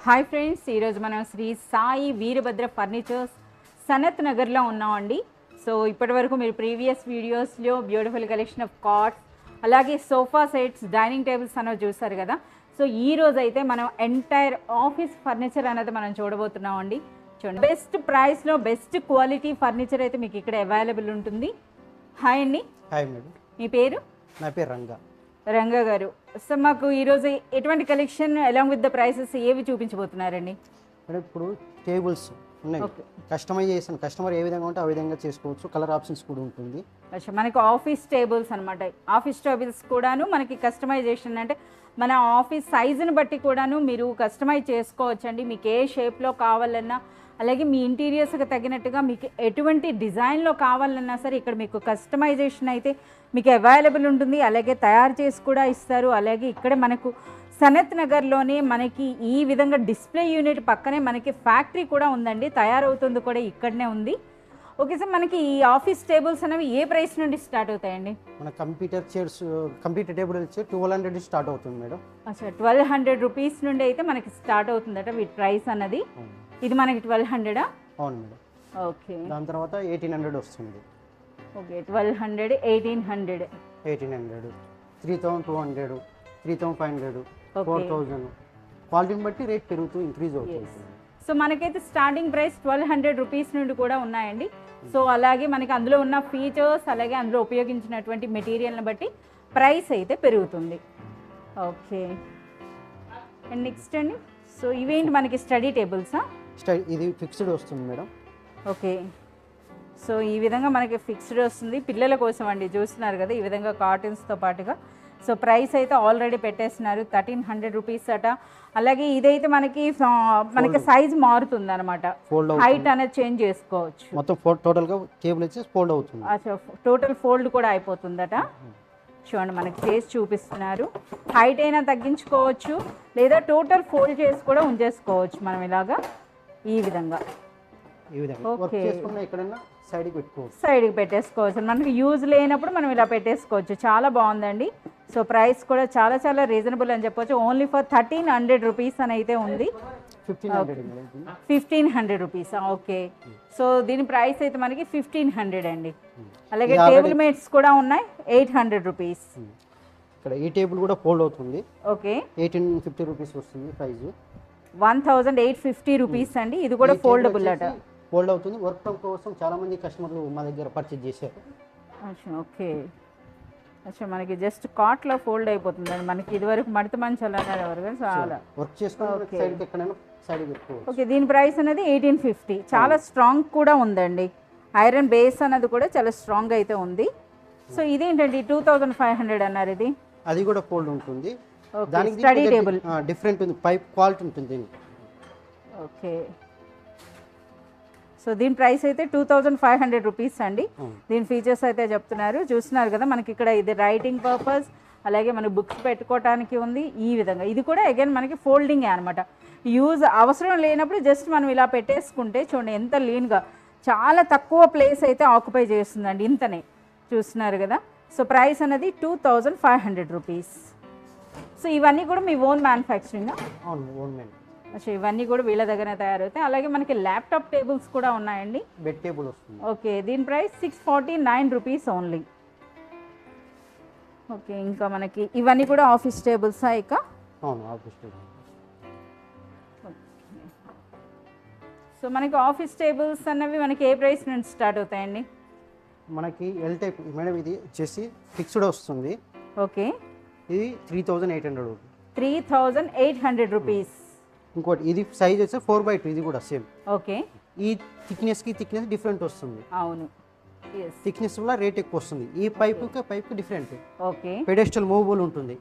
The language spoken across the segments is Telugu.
హాయ్ ఫ్రెండ్స్, ఈరోజు మనం శ్రీ సాయి వీరభద్ర ఫర్నిచర్స్ సనత్ నగర్లో ఉన్నామండి. సో ఇప్పటి వరకు మీరు ప్రీవియస్ వీడియోస్లో బ్యూటిఫుల్ కలెక్షన్ ఆఫ్ కార్డ్స్ అలాగే సోఫా సెట్స్ డైనింగ్ టేబుల్స్ అనేవి చూసారు కదా. సో ఈ రోజు అయితే మనం ఎంటైర్ ఆఫీస్ ఫర్నిచర్ అనేది మనం చూడబోతున్నామండి. చూడండి, బెస్ట్ ప్రైస్లో బెస్ట్ క్వాలిటీ ఫర్నిచర్ అయితే మీకు ఇక్కడ అవైలబుల్ ఉంటుంది. హాయ్ అండి. Hi madam. మీ పేరు? నా పేరు రంగా. రంగా గారు, సో మాకు ఈరోజు ఎటువంటి collection along with the prices ఏవి చూపించబోతున్నారండి? మేడం ఇప్పుడు టేబుల్స్ ఉన్నాయి, కస్టమైజేషన్ కస్టమర్ ఏ విధంగా ఉంటే ఆ విధంగా చేసుకోవచ్చు. కలర్ ఆప్షన్స్ కూడా ఉంటుంది. అచ్చా, మనకి ఆఫీస్ టేబుల్స్ అనమాట. ఆఫీస్ టేబుల్స్ కూడాను మనకి కస్టమైజేషన్ అంటే మన ఆఫీస్ సైజుని బట్టి కూడాను మీరు కస్టమైజ్ చేసుకోవచ్చండి. మీకు ఏ షేప్లో కావాలన్నా, అలాగే మీ ఇంటీరియర్స్కి తగినట్టుగా మీకు ఎటువంటి డిజైన్లో కావాలన్నా సరే ఇక్కడ మీకు కస్టమైజేషన్ అయితే మీకు అవైలబుల్ ఉంటుంది. అలాగే తయారు చేసి కూడా ఇస్తారు. అలాగే ఇక్కడ మనకు సనత్ నగర్లోనే మనకి ఈ విధంగా డిస్ప్లే యూనిట్ పక్కనే మనకి ఫ్యాక్టరీ కూడా ఉందండి, తయారవుతుంది కూడా ఇక్కడనే ఉంది. ఓకే సార్, మనకి ఈ ఆఫీస్ టేబుల్స్ అనేవి ఏ ప్రైస్ నుండి స్టార్ట్ అవుతాయండి? మన కంప్యూటర్ టేబుల్ వచ్చి 1200 స్టార్ట్ అవుతుంది మేడం. అచ్చా, 1200 రూపీస్ నుండి అయితే మనకి స్టార్ట్ అవుతుందట వీటి ప్రైస్ అన్నది. ఇది మనకి 1200? అవును మేడం. ఓకే, దాని తర్వాత 1800 వస్తుంది. ఓకే, 1200, 1800, 3200, 3500, 4000 క్వాలిటీని బట్టి రేట్ పెరుగుతూ ఇంక్రీజ్ అవుతుంది. సో మనకైతే స్టార్టింగ్ ప్రైస్ 1200 రూపీస్ నుండి కూడా ఉన్నాయండి. సో అలాగే మనకి అందులో ఉన్న ఫీచర్స్ అలాగే అందులో ఉపయోగించినటువంటి మెటీరియల్ని బట్టి ప్రైస్ అయితే పెరుగుతుంది. ఓకే, అండ్ నెక్స్ట్ అండి, సో ఇవేంటి మనకి స్టడీ టేబుల్సా? ఇది ఫిక్స్డ్ వస్తుంది మేడం. ఓకే, సో ఈ విధంగా మనకి ఫిక్స్డ్ వస్తుంది. పిల్లల కోసం అండి, చూస్తున్నారు కదా ఈ విధంగా కాటన్స్తో పాటుగా. సో ప్రైస్ అయితే ఆల్రెడీ పెట్టేస్తున్నారు, 1300 రూపీస్ అట. అలాగే ఇదైతే మనకి సైజ్ మారుతుంది అనమాట, హైట్ అనేది చేంజ్ చేసుకోవచ్చు. మొత్తం టోటల్గా టేబుల్ వచ్చి ఫోల్డ్ అవుతుంది. అచ్చా, టోటల్ ఫోల్డ్ కూడా అయిపోతుందట. చూడండి, మనకి చేసి చూపిస్తున్నారు. హైట్ అయినా తగ్గించుకోవచ్చు లేదా టోటల్ ఫోల్డ్ చేసి కూడా ఉంచేసుకోవచ్చు మనం ఇలాగా ఈ విధంగా. ఓకే, సైడ్కి పెట్టేసుకోవచ్చు. మనకి యూజ్ లేనప్పుడు మనం ఇలా పెట్టేసుకోవచ్చు. చాలా బాగుందండి. సో ప్రైస్ కూడా చాలా చాలా రీజనబుల్ అని చెప్పొచ్చు. ఓన్లీ ఫర్ 1300 రూపీస్ అని అయితే ఉంది. 1500 రూపీస్. ఓకే, సో దీని ప్రైస్ అయితే మనకి 1500 అండి. అలాగే టేబుల్ మేట్స్ కూడా ఉన్నాయి, 800 రూపీస్. ఇక్కడ ఈ టేబుల్ కూడా ఫోల్డ్ అవుతుంది. ఓకే, 1850 రూపీస్ వస్తుంది ప్రైస్. 1850 రూపీస్ అండి. ఇది కూడా ఫోల్డబుల్ అట, ఫోల్డ్ అవుతుంది. వర్క్ ఫ్రమ్ కోసం చాలా మంది కస్టమర్లు మా దగ్గర పర్చేజ్ చేశారు. ఓకే, అచ్చా, మనకి జస్ట్ కాట్లో ఫోల్డ్ అయిపోతుందండి. మనకి ఇదివరకు మడత మంచాలు అనేవారు కదా, చాలా వర్క్ చేసుకోవాలి సైడ్కి ఎక్కడైనా సైడ్ పెట్టుకోవచ్చు. ఓకే, దీని ప్రైస్ అనేది 1850. చాలా స్ట్రాంగ్ కూడా ఉందండి. ఐరన్ బేస్ అనేది కూడా చాలా స్ట్రాంగ్ అయితే ఉంది. సో ఇదేంటండి 2500 అన్నారు. ఇది అది కూడా ఫోల్డ్ ఉంటుంది. దానికి స్టడీ టేబుల్ డిఫరెంట్ ఉంది, పైప్ క్వాలిటీ ఉంటుంది. ఓకే, సో దీని ప్రైస్ అయితే 2500 రూపీస్ అండి. దీని ఫీచర్స్ అయితే చెప్తున్నారు, చూస్తున్నారు కదా. మనకి ఇక్కడ ఇది రైటింగ్ పర్పస్, అలాగే మనకి బుక్స్ పెట్టుకోవడానికి ఉంది ఈ విధంగా. ఇది కూడా అగైన్ మనకి ఫోల్డింగే అనమాట. యూజ్ అవసరం లేనప్పుడు జస్ట్ మనం ఇలా పెట్టేసుకుంటే చూడండి ఎంత లీన్గా, చాలా తక్కువ ప్లేస్ అయితే ఆక్యుపై చేస్తుందండి. ఇంతనే చూస్తున్నారు కదా. సో ప్రైస్ అనేది 2500 రూపీస్. సో ఇవన్నీ కూడా మీ ఓన్ మ్యానుఫ్యాక్చరింగ్? అచ్చా, ఇవన్నీ కూడా వీళ్ళ దగ్గర తయారవుతాయి. అలాగే మనకి ల్యాప్టాప్ టేబుల్స్ కూడా ఉన్నాయండి. బెడ్ టేబుల్ వస్తుంది. ఓకే, దీని ప్రైస్ 649 రూపీస్ ఓన్లీ. ఓకే, ఇంకా మనకి ఇవన్నీ కూడా ఆఫీస్ టేబుల్సా? ఇక ఆఫీస్ టేబుల్. సో మనకి ఆఫీస్ టేబుల్స్ అన్నవి మనకి ఏ ప్రైస్ నుంచి స్టార్ట్ అవుతాయండి? మనకి ఎల్ టైప్ మేడం, ఇది వచ్చేసి ఫిక్స్డ్ వస్తుంది. ఓకే, ఇది 3800. 3800 రూపీస్. ఇంకోటి ఇది సైజ్ వచ్చి 4x2, ఇది కూడా సేమ్. ఓకే, ఈ థిక్నెస్కి డిఫరెంట్ వస్తుంది. అవును, థిక్నెస్ వల్ల రేట్ ఎక్కువ వస్తుంది. ఈ pipe different. Okay, pedestal movable ఉంటుంది.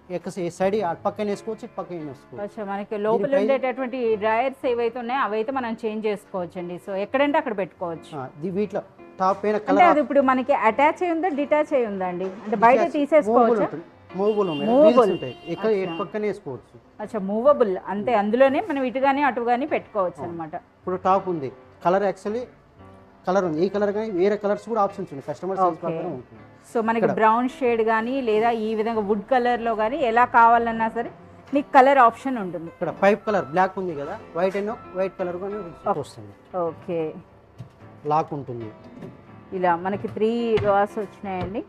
సైడ్ పక్కన వేసుకోవచ్చు, పక్కన వేసుకోవచ్చు. అచ్చా, మనకి లోపల ఉండేటటువంటి డ్రైయర్స్ ఏవైతే ఉన్నాయో అవైతే మనం చేంజ్ చేసుకోవచ్చు అండి. సో ఎక్కడంటే అక్కడ పెట్టుకోవచ్చు. వీటిలో టాప్ పైన కలర్ అది ఇప్పుడు మనకి అటాచ్ అయి ఉందా డిటాచ్ అయి ఉందా అండి? అంటే బయట తీసేసుకోవచ్చు. మూవబుల్ ఉంటాయి, ఇక్కడ పక్కన వేసుకోవచ్చు. అచ్చా, మూవబుల్ అంతే. అందులోనే మనం ఇటు కానీ అటు కానీ పెట్టుకోవచ్చు అనమాట. ఇప్పుడు టాప్ ఉంది, కలర్ యాక్చువల్లీ కలర్ ఉంది. ఈ కలర్ కానీ వేరే కలర్స్ కూడా ఆప్షన్స్ ఉన్నాయి, కస్టమర్ సైజ్ ప్రకారం ఉంటుంది. సో మనకి బ్రౌన్ షేడ్ కానీ లేదా ఈ విధంగా వుడ్ కలర్లో కానీ ఎలా కావాలన్నా సరే మీకు కలర్ ఆప్షన్ ఉంటుంది. ఇక్కడ పైప్ కలర్ బ్లాక్ ఉంది కదా, వైట్ అండ్ వైట్ కలర్ వస్తుంది. ఓకే, లాక్ ఉంటుంది. ఇలా మనకి 3 రాస్ వచ్చినాయండి.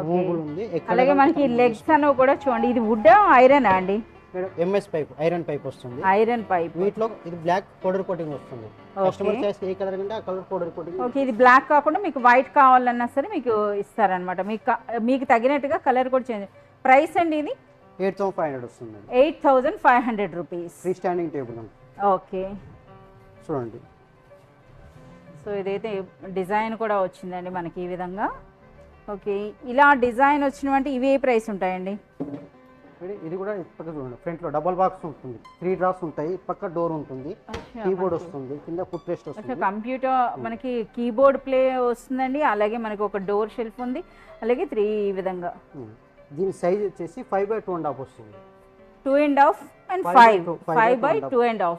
మూవబుల్ ఉంది. అలాగే మనకి లెగ్స్ అనేవి కూడా చూడండి, ఇది వుడ్ ఐరన్ అండి? ఎంఎస్ పైప్, ఐరన్ పైప్ వస్తుంది. Iron pipe. వీటిలో ఇది బ్లాక్ పౌడర్ కోటింగ్ వస్తుంది. కస్టమర్ చాయిస్ ఏ కలర్ అంటే ఆ కలర్ పౌడర్ కోటింగ్. ఓకే, ఇది బ్లాక్ కాకుండా మీకు వైట్ కావాలన్నా సరే మీకు ఇస్తారనమాట. మీకు తగినట్టుగా కలర్ కూడా చేంజ్. ప్రైస్ అండి ఇది 8500 వస్తుంది. 8500 రూపీస్. ఫ్రీ స్టాండింగ్ టేబుల్ అండి. ఓకే, చూడండి. సో ఇదైతే డిజైన్ కూడా వచ్చిందండి మనకి ఈ విధంగా. ఓకే, ఇలా డిజైన్ వచ్చినవంటే ఇవి ఏ ప్రైస్ ఉంటాయండి? ఇది కూడా పక్క చూడండి, ఫ్రంట్ లో డబుల్ బాక్స్ ఉంటుంది, 3 డ్రాస్ ఉంటాయి, పక్క డోర్ ఉంటుంది, కీబోర్డ్ వస్తుంది, కింద ఫుట్ రెస్ట్ వస్తుంది. కంప్యూటర్ మనకి కీబోర్డ్ ప్లే వస్తుందండి. అలాగే మనకి ఒక డోర్ షెల్ఫ్ ఉంది, అలాగే 3 ఈ విధంగా. దీని సైజ్ వచ్చేసి 5/2.5 వస్తుంది. 2.5 and 5/2.5.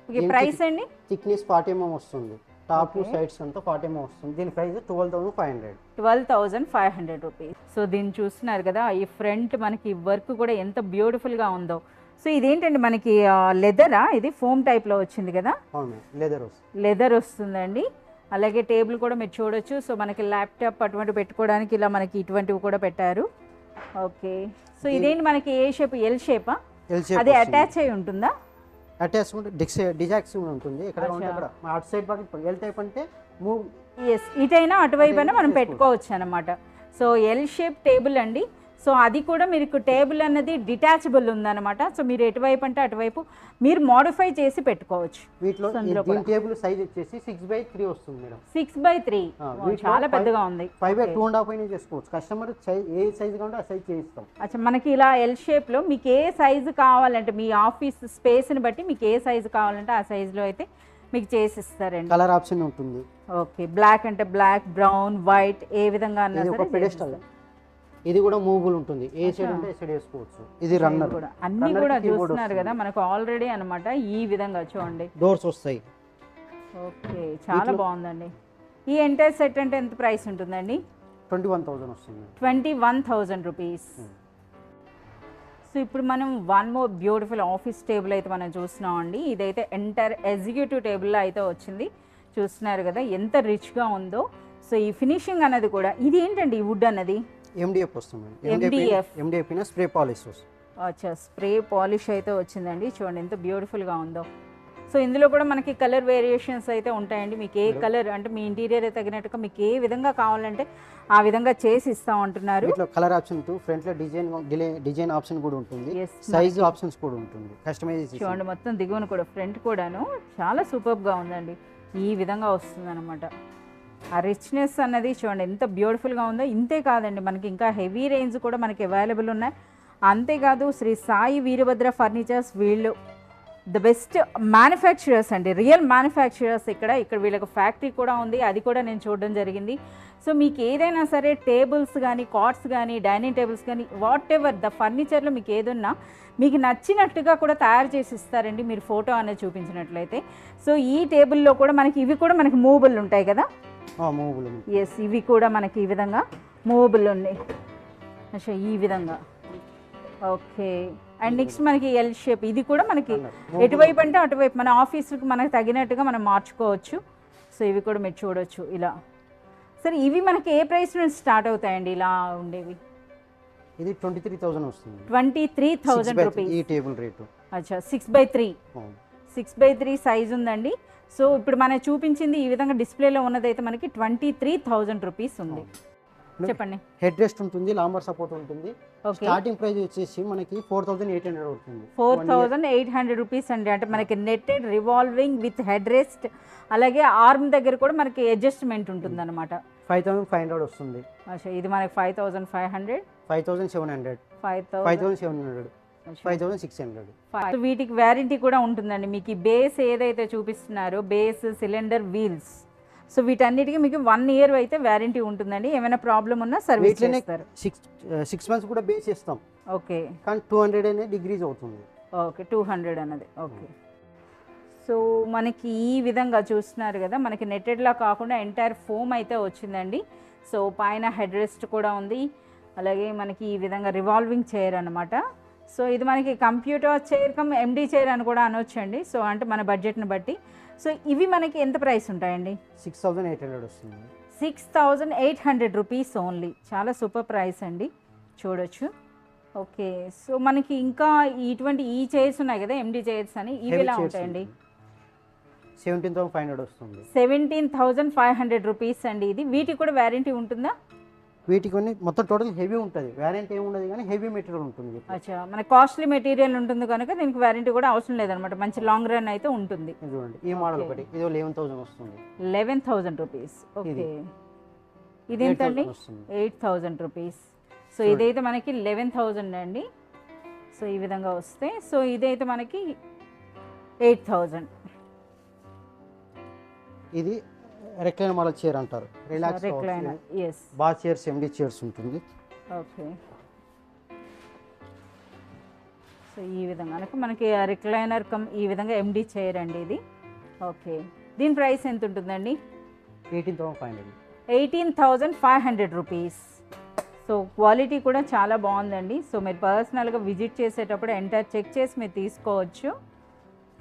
ఓకే, ప్రైస్ అండి? థిక్నెస్ 40 mm వస్తుంది. టాప్ సైడ్స్ అంతా 40 mm వస్తుంది. దీని ప్రైస్ 12,500. 12,500 రూపీస్. సో దీన్ని చూస్తున్నారు కదా, ఈ ఫ్రంట్ మనకి వర్క్ కూడా ఎంత బ్యూటిఫుల్గా ఉందో. సో ఇదేంటండి మనకి లెదరా? ఇది ఫోమ్ టైప్లో వచ్చింది కదా? అవును, లెదర్ వస్తుందండి. అలాగే టేబుల్ కూడా మీరు చూడొచ్చు. సో మనకి ల్యాప్టాప్ అటువంటి పెట్టుకోవడానికి ఇలా మనకి ఇటువంటివి కూడా పెట్టారు. ఓకే, సో ఇదేంటి మనకి ఏ షేప్? ఎల్ షేపా? అది అటాచ్ అయి ఉంటుందా? అటాచ్మెంట్ డిజాక్స్ ఉంటుంది. ఇక్కడ అటు సైడ్ పక్కన ఎల్ టైప్ అంటే మూవ్. ఇటైనా అటువైపు అయినా మనం పెట్టుకోవచ్చు అనమాట. సో ఎల్ షేప్ టేబుల్ అండి. సో అది కూడా మీకు టేబుల్ అన్నది డిటాచబుల్ ఉందన్నమాట. సో మీరు ఎటువైపు అంటే అటువైపు మీరు మోడిఫై చేసి పెట్టుకోవచ్చు. వీటిలో టేబుల్ సైజ్ వచ్చేసి 6/3 వస్తుంది మేడం. 6/3 చాలా పెద్దగా ఉంది. 5/2.5 అయినా చేసుకోవచ్చు. కస్టమర్ ఏ సైజ్ కావాలంటే ఆ సైజ్ చేయిస్తాం. అచ్చా, మనకి ఇలా ఎల్ షేప్లో మీకు ఏ సైజు కావాలంటే మీ ఆఫీస్ స్పేస్ని బట్టి మీకు ఏ సైజు కావాలంటే ఆ సైజులో అయితే మీకు చేసిస్తారండి. కలర్ ఆప్షన్ ఉంటుంది. ఓకే, బ్లాక్ అంటే బ్లాక్, బ్రౌన్, వైట్ ఏ విధంగా అన్నా సరే. ఇది కూడా మూవబుల్ ఉంటుంది. ఏ సైడ్ అంటే సైడ్ వేసుకోవచ్చు. ఇది రన్నర్ కూడా అన్ని కూడా చూస్తున్నారు కదా మనకు ఆల్రెడీ అన్నమాట. ఈ విధంగా చూడండి, డోర్స్ వస్తాయి. ఓకే, చాలా బాగుందండి. ఈ ఎంటైర్ సెట్ అంటే ఎంత ప్రైస్ ఉంటుందండి? 21,000 వస్తుంది. 21,000 రూపీస్. సో ఇప్పుడు మనం one more beautiful office table అయితే మనం చూస్తున్నాం అండి. ఇదైతే ఎంటైర్ ఎగ్జిక్యూటివ్ టేబుల్లో అయితే వచ్చింది. చూస్తున్నారు కదా ఎంత రిచ్గా ఉందో. సో ఈ ఫినిషింగ్ అన్నది కూడా ఇది ఏంటండి? ఈ వుడ్ అన్నది MDF వస్తుంది. MDF స్ప్రే పాలిష్ వస్తుంది. అచ్చా, స్ప్రే పాలిష్ అయితే వచ్చిందండి. చూడండి ఎంత బ్యూటిఫుల్గా ఉందో. సో ఇందులో కూడా మనకి కలర్ వేరియేషన్స్ అయితే ఉంటాయండి. మీకు ఏ కలర్ అంటే మీ ఇంటీరియర్ తగినట్టుగా మీకు ఏ విధంగా కావాలంటే ఆ విధంగా చేసి ఇస్తాం అంటున్నారు. కలర్ ఆప్షన్ ఫ్రంట్ లో డిజైన్ ఆప్షన్ కూడా ఉంటుంది. సైజ్ ఆప్షన్స్ కూడా ఉంటుంది. కస్టమైజేషన్ చూడండి, మొత్తం దిగువన కూడా ఫ్రంట్ కూడాను చాలా సూపర్గా ఉందండి. ఈ విధంగా వస్తుంది అనమాట. ఆ రిచ్నెస్ అన్నది చూడండి ఎంత బ్యూటిఫుల్గా ఉందో. ఇంతే కాదండి, మనకి ఇంకా హెవీ రేంజ్ కూడా మనకి అవైలబుల్ ఉన్నాయి. అంతేకాదు శ్రీ సాయి వీరభద్ర ఫర్నిచర్స్ వీళ్ళు ద బెస్ట్ మ్యానుఫ్యాక్చరర్స్ అండి, రియల్ మ్యానుఫ్యాక్చరర్స్. ఇక్కడ వీళ్ళకి ఫ్యాక్టరీ కూడా ఉంది, అది కూడా నేను చూడడం జరిగింది. సో మీకు ఏదైనా సరే టేబుల్స్ కానీ, కాట్స్ కానీ, డైనింగ్ టేబుల్స్ కానీ, వాట్ ఎవర్ ద ఫర్నిచర్లో మీకు ఏదున్నా మీకు నచ్చినట్టుగా కూడా తయారు చేసి ఇస్తారండి. మీరు ఫోటో అనేది చూపించినట్లయితే. సో ఈ టేబుల్లో కూడా మనకి ఇవి కూడా మనకి మూవబుల్ ఉంటాయి కదా? ఎస్, ఇవి కూడా మనకి ఈ విధంగా మూవబుల్ ఉన్నాయి. అచ్చా, ఈ విధంగా. ఓకే, అండ్ నెక్స్ట్ మనకి ఎల్ షేప్. ఇది కూడా మనకి ఎటువైపు అంటే అటువైపు మన ఆఫీస్కి మనకు తగినట్టుగా మనం మార్చుకోవచ్చు. సో ఇవి కూడా మీరు చూడొచ్చు ఇలా. సరే, ఇవి మనకి ఏ ప్రైస్ నుంచి స్టార్ట్ అవుతాయండి ఇలా ఉండేవి? ఇది 23,000 వస్తుంది. 23,000 రూపీస్ ఈ టేబుల్ రేటు. అచ్చా, 6/3 సైజ్ ఉందండి. సో ఇప్పుడు మనం చూపించింది ఈ విధంగా డిస్ప్లేలో ఉన్నదైతే మనకి 23,000 రూపీస్ ఉంది. చెప్పండి. హెడ్ రెస్ట్ ఉంటుంది, లాంబర్ సపోర్ట్ ఉంటుంది. స్టార్టింగ్ ప్రైస్ వచ్చేసి మనకి 4,800 అవుతుంది. 4,800 రూపీస్ అండి. అంటే మనకి netted revolving with head rest, అలాగే ఆర్మ్ దగ్గర కూడా మనకి అడ్జస్ట్మెంట్ ఉంటుంది అనమాట. 5,500 వస్తుంది. అచ్చా, ఇది మనకి 5,500, 5,700, 5,700, 5,600. వీటికి వ్యారంటీ కూడా ఉంటుందండి. మీకు ఈ బేస్ ఏదైతే చూపిస్తున్నారో, బేస్, సిలిండర్, వీల్స్, సో వీటన్నిటికీ మీకు 1 year అయితే వ్యారంటీ ఉంటుందండి. ఏమైనా ప్రాబ్లం ఉన్నా సర్వీస్ చేస్తారు. 6 months కూడా బేస్ చేస్తాం. ఓకే, కానీ 200 డిగ్రీస్ అవుతుంది. ఓకే, 200 అన్నది. ఓకే, సో మనకి ఈ విధంగా చూస్తున్నారు కదా, మనకి నెట్టెడ్లా కాకుండా ఎంటైర్ ఫోమ్ అయితే వచ్చిందండి. సో పైన హెడ్ రెస్ట్ కూడా ఉంది. అలాగే మనకి ఈ విధంగా రివాల్వింగ్ చైర్ అనమాట. సో ఇది మనకి కంప్యూటర్ చైర్ కమ్ ఎండి చైర్ అని కూడా అనొచ్చండి. సో అంటే మన బడ్జెట్ని బట్టి. సో ఇవి మనకి ఎంత ప్రైస్ ఉంటాయండి? 6800 వస్తుంది. 6800 రూపీస్ ఓన్లీ. చాలా సూపర్ ప్రైస్ అండి, చూడొచ్చు. ఓకే, సో మనకి ఇంకా ఇటువంటి ఈ చైర్స్ ఉన్నాయి కదా ఎండి చైర్స్ అని, ఇవి ఎలా ఉంటాయండి? 17500 వస్తుంది. 17500 రూపీస్ అండి ఇది. వీటికి కూడా వారంటీ ఉంటుందా? వీటికి కొన్ని మొత్తం టోటల్ హెవీ ఉంటుంది, వారంటీ ఏమి ఉండదు కానీ హెవీ మెటీరియల్ ఉంటుంది. అచ్చా, మన కాస్ట్లీ మెటీరియల్ ఉంటుంది కనుక దీనికి వారంటీ కూడా అవసరం లేదనమాట, మంచి లాంగ్ రన్ అయితే ఉంటుంది. చూడండి ఈ మోడల్ ఒకటి, ఇది 11000 వస్తుంది. 11000 రూపీస్. ఓకే, ఇదేంటండి? 8000 రూపీస్. సో ఇదైతే మనకి 11000 అండి. సో ఈ విధంగా వస్తే, సో ఇదైతే మనకి 8000. ఇది రెక్లైన్ మోడల్ చైర్ అంటారు, రిలాక్స్ రెక్లైనర్. yes, బా చైర్స్ ఎండి చైర్స్ ఉంటుంది. ఓకే, సో ఈ విధంగా మనకి రిక్లైనర్ కమ్ ఈ విధంగా ఎండి చైర్ అండి ఇది. ఓకే, దీని ప్రైస్ ఎంత ఉంటుందండి? 18500. 18500 రూపీస్. సో క్వాలిటీ కూడా చాలా బాగుందండి. సో మీరు పర్సనల్గా విజిట్ చేసేటప్పుడు ఎంటర్ చెక్ చేసి మీరు తీసుకోవచ్చు.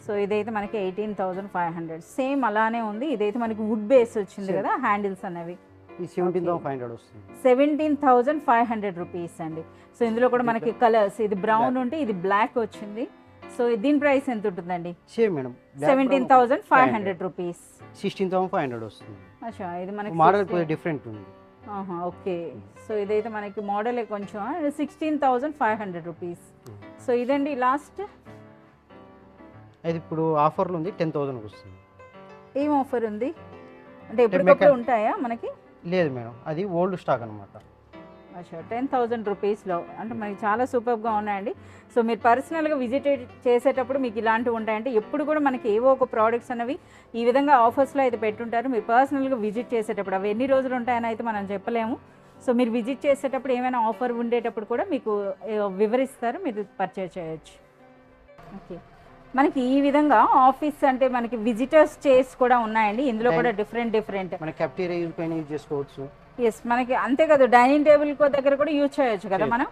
సో ఇదైతే మనకి 18500. సేమ్ అలానే ఉంది. ఇదైతే మనకి వుడ్ బేస్ వచ్చింది కదా హ్యాండిల్స్ అనేవి. ఈ 17500 వస్తుంది. 17500 రూపీస్ అండి. సో ఇందులో కూడా మనకి కలర్స్, ఇది బ్రౌన్ ఉంటే ఇది బ్లాక్ వచ్చింది. సో దీని ప్రైస్ ఎంత ఉంటుందండి? Same madam, 17500 rupees. 16500 వస్తుంది. అచ్చా, ఇది మనకి మోడల్ కొంచెం డిఫరెంట్ ఉంది. ఓకే, సో ఇదైతే మనకి మోడలే కొంచెం 16500 రూపీస్. సో ఇదండి లాస్ట్. అది ఇప్పుడు ఆఫర్లో ఉంది, 10000 వస్తుంది. ఏం ఆఫర్ ఉంది అంటే ఎప్పటికప్పుడు ఉంటాయా మనకి? లేదు మేడం, అది ఓల్డ్ స్టాక్ అనమాట. అచ్చా, 10000 రూపీస్లో అంటే మనకి చాలా సూపర్గా ఉన్నాయండి. సో మీరు పర్సనల్గా విజిట్ చేసేటప్పుడు మీకు ఇలాంటివి ఉంటాయంటే ఎప్పుడు కూడా మనకి ఏవో ఒక ప్రోడక్ట్స్ అనేవి ఈ విధంగా ఆఫర్స్లో అయితే పెట్టుంటారు. మీరు పర్సనల్గా విజిట్ చేసేటప్పుడు అవి ఎన్ని రోజులు ఉంటాయని అయితే మనం చెప్పలేము. సో మీరు విజిట్ చేసేటప్పుడు ఏమైనా ఆఫర్ ఉండేటప్పుడు కూడా మీకు వివరిస్తారు, మీరు పర్చేజ్ చేయొచ్చు. ఓకే, మనకి ఈ విధంగా ఆఫీస్ అంటే మనకి విజిటర్స్ చైర్స్ కూడా ఉన్నాయండి. ఇందులో కూడా డిఫరెంట్ మన కెఫ్టీరియా యూజ్ పైన యూజ్ చేసుకోవచ్చు. ఎస్, మనకి అంతే కదా, డైనింగ్ టేబుల్ దగ్గర కూడా యూజ్ చేయొచ్చు కదా మనం.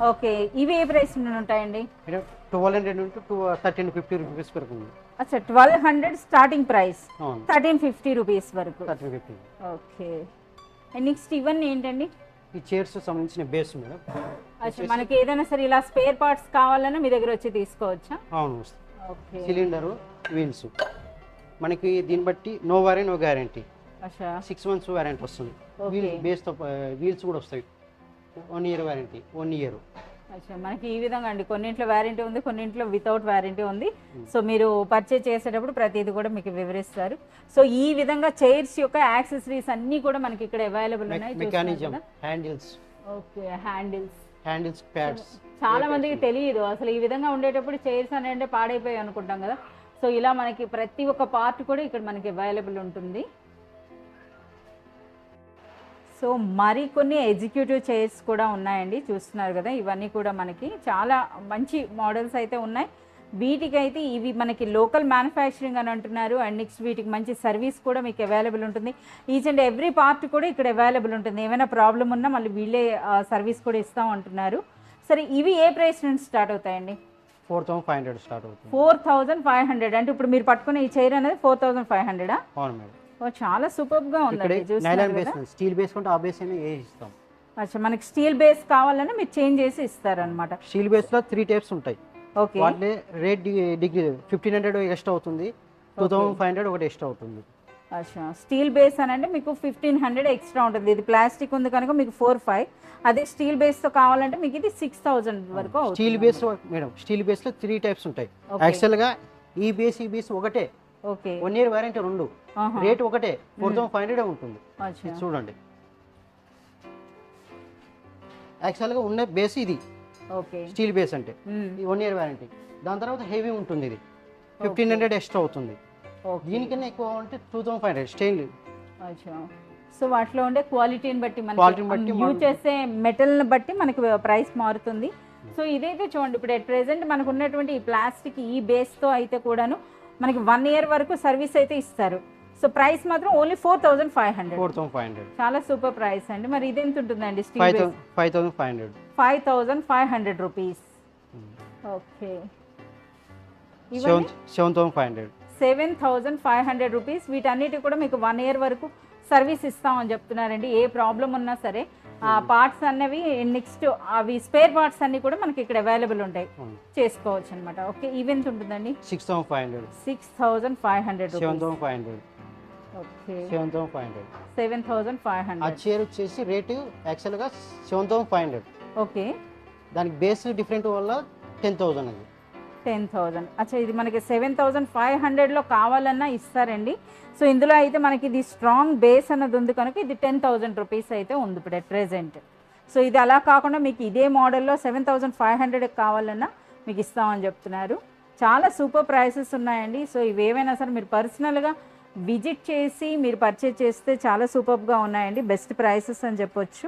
ఓకే, ఇవి ఏ ప్రైస్ నుండి ఉంటాయండి? 1200 నుండి 1350 రూపీస్ వరకు ఉంది. అచ్చా, 1200 స్టార్టింగ్ ప్రైస్, 1350 రూపీస్ వరకు. 1350. ఓకే, నెక్స్ట్ ఇవన్నీ ఏంటండి? ఈ చైర్స్ సంబంధించిన బేస్ మేడం. అచ్చా, మనకి ఏదైనా సరే ఇలా స్పేర్ పార్ట్స్ కావాలన్నా మీ దగ్గర వచ్చి తీసుకోవచ్చా? అవును. ఓకే, సిలిండరు, వీల్స్ మనకి దీన్ని బట్టి no warranty, no guarantee. 6 months warranty వస్తుంది. బేస్తో వీల్స్ కూడా వస్తాయి. 1 year వారంటీ, 1 year. అచ్చా, మనకి ఈ విధంగా అండి, కొన్నింట్లో వారంటీ ఉంది, కొన్నింట్లో వితౌట్ వారంటీ ఉంది. సో మీరు పర్చేజ్ చేసేటప్పుడు ప్రతిదీ కూడా మీకు వివరిస్తారు. సో ఈ విధంగా చైర్స్ యొక్క యాక్సెసరీస్ అన్నీ కూడా మనకి ఇక్కడ అవైలబుల్ ఉన్నాయి. Mechanism, handles. Okay, handles, pads. చాలా మందికి తెలియదు అసలు ఈ విధంగా ఉండేటప్పుడు చైర్స్ అంటే పాడైపోయి అనుకుంటాం కదా. సో ఇలా మనకి ప్రతి ఒక్క పార్ట్ కూడా ఇక్కడ మనకి అవైలబుల్ ఉంటుంది. సో మరికొన్ని ఎగ్జిక్యూటివ్ చైర్స్ కూడా ఉన్నాయండి, చూస్తున్నారు కదా. ఇవన్నీ కూడా మనకి చాలా మంచి మోడల్స్ అయితే ఉన్నాయి. వీటికైతే ఇవి మనకి లోకల్ మ్యానుఫ్యాక్చరింగ్ అని అంటున్నారు. అండ్ నెక్స్ట్ వీటికి మంచి సర్వీస్ కూడా మీకు అవైలబుల్ ఉంటుంది. ఈచ్ అండ్ ఎవ్రీ పార్ట్ కూడా ఇక్కడ అవైలబుల్ ఉంటుంది. ఏమైనా ప్రాబ్లం ఉన్నా మళ్ళీ వీళ్ళే సర్వీస్ కూడా ఇస్తాం అంటున్నారు. సరే, ఇవి ఏ ప్రైస్ నుంచి స్టార్ట్ అవుతాయండి? 4500 స్టార్ట్ అవుతుంది. 4500 అంటే ఇప్పుడు మీరు పట్టుకునే ఈ చైర్ అనేది 4500. అవును మేడం. ఓ, చాలా సూపర్గా ఉందండి. స్టీల్ బేస్ కొంటే ఆ బేస్ అయినా ఇస్తాం. అచ్చా, మనకి స్టీల్ బేస్ కావాలన్నా మీరు చేంజ్ చేసి ఇస్తారనమాట. స్టీల్ బేస్లో 3 types ఉంటాయి. ఓకే, వాటి రేట్ డిగ్రీ 1500 ఎక్స్ట్రా అవుతుంది, 2500 ఒకటి ఎక్స్ట్రా అవుతుంది. అచ్చా, స్టీల్ బేస్ అని అంటే మీకు 1500 ఎక్స్ట్రా ఉంటుంది. ఇది ప్లాస్టిక్ ఉంది కనుక మీకు 4500. అదే స్టీల్ బేస్తో కావాలంటే మీకు ఇది 6000 వరకు అవుతుంది. స్టీల్ బేస్ మేడం, స్టీల్ బేస్లో 3 types ఉంటాయి. యాక్చువల్గా ఈ బేస్ ఒకటే. ఓకే, 1 year వారంటీ 2, రేట్ ఒకటే, 4500 ఉంటుంది. చూడండి, యాక్చువల్గా ఉన్న బేస్ ఇది. ఓకే, స్టీల్ బేస్ అంటే 1 year వారంటీ. దాని తర్వాత హెవీ ఉంటుంది, ఇది 1500 ఎక్స్ట్రా అవుతుంది. దీనికన్నా ఎక్కువ అంటే 2500 స్టెయిన్లెస్. సో వాటిలో ఉండే క్వాలిటీని బట్టి మనకి యూజ్ చేసే మెటల్ని బట్టి మనకి ప్రైస్ మారుతుంది. సో ఇదైతే చూడండి, ఇప్పుడు అట్ ప్రెసెంట్ మనకు ఉన్నటువంటి ఈ ప్లాస్టిక్ ఈ బేస్తో అయితే కూడాను మనకి 1 year వరకు సర్వీస్ అయితే ఇస్తారు. సో ప్రైస్ మాత్రం ఓన్లీ 4500. చాలా సూపర్ ప్రైస్ అండి. మరి ఇది ఎంత ఉంటుందండి? స్టీల్ 5500. 5500 రూపీస్. ఓకే 7,500. 7,500 రూపీస్. వీటన్నిటి కూడా మీకు 1 ఇయర్ వరకు సర్వీస్ ఇస్తామని చెప్తున్నారండి. ఏ ప్రాబ్లం ఉన్నా సరే ఆ పార్ట్స్ అన్నవి నెక్స్ట్ అవి స్పేర్ పార్ట్స్ అన్ని కూడా మనకి ఇక్కడ అవైలబుల్ ఉంటాయి, చేసుకోవచ్చు అనమాట. ఓకే ఇవెంత ఉంటుందండి? 6,500. 6,500. 7,500. ఓకే 7,500. 7,500. ఆ చైర్ వచ్చేసి రేటు యాక్చువల్గా 7,500. ఓకే దానికి బేస్ డిఫరెంట్ వల్ల 10,000 అది. 10,000. అచ్చా ఇది మనకి 7,500లో కావాలన్నా ఇస్తారండి. సో ఇందులో అయితే మనకి ఇది స్ట్రాంగ్ బేస్ అన్నది ఉంది కనుక ఇది 10,000 రూపీస్ అయితే ఉంది ఇప్పుడు అట్ ప్రెజెంట్. సో ఇది అలా కాకుండా మీకు ఇదే మోడల్లో 7,500 కావాలన్నా మీకు ఇస్తామని చెప్తున్నారు. చాలా సూపర్ ప్రైసెస్ ఉన్నాయండి. సో ఇవేమైనా సరే మీరు పర్సనల్గా విజిట్ చేసి మీరు పర్చేజ్ చేస్తే చాలా సూపర్గా ఉన్నాయండి, బెస్ట్ ప్రైసెస్ అని చెప్పొచ్చు.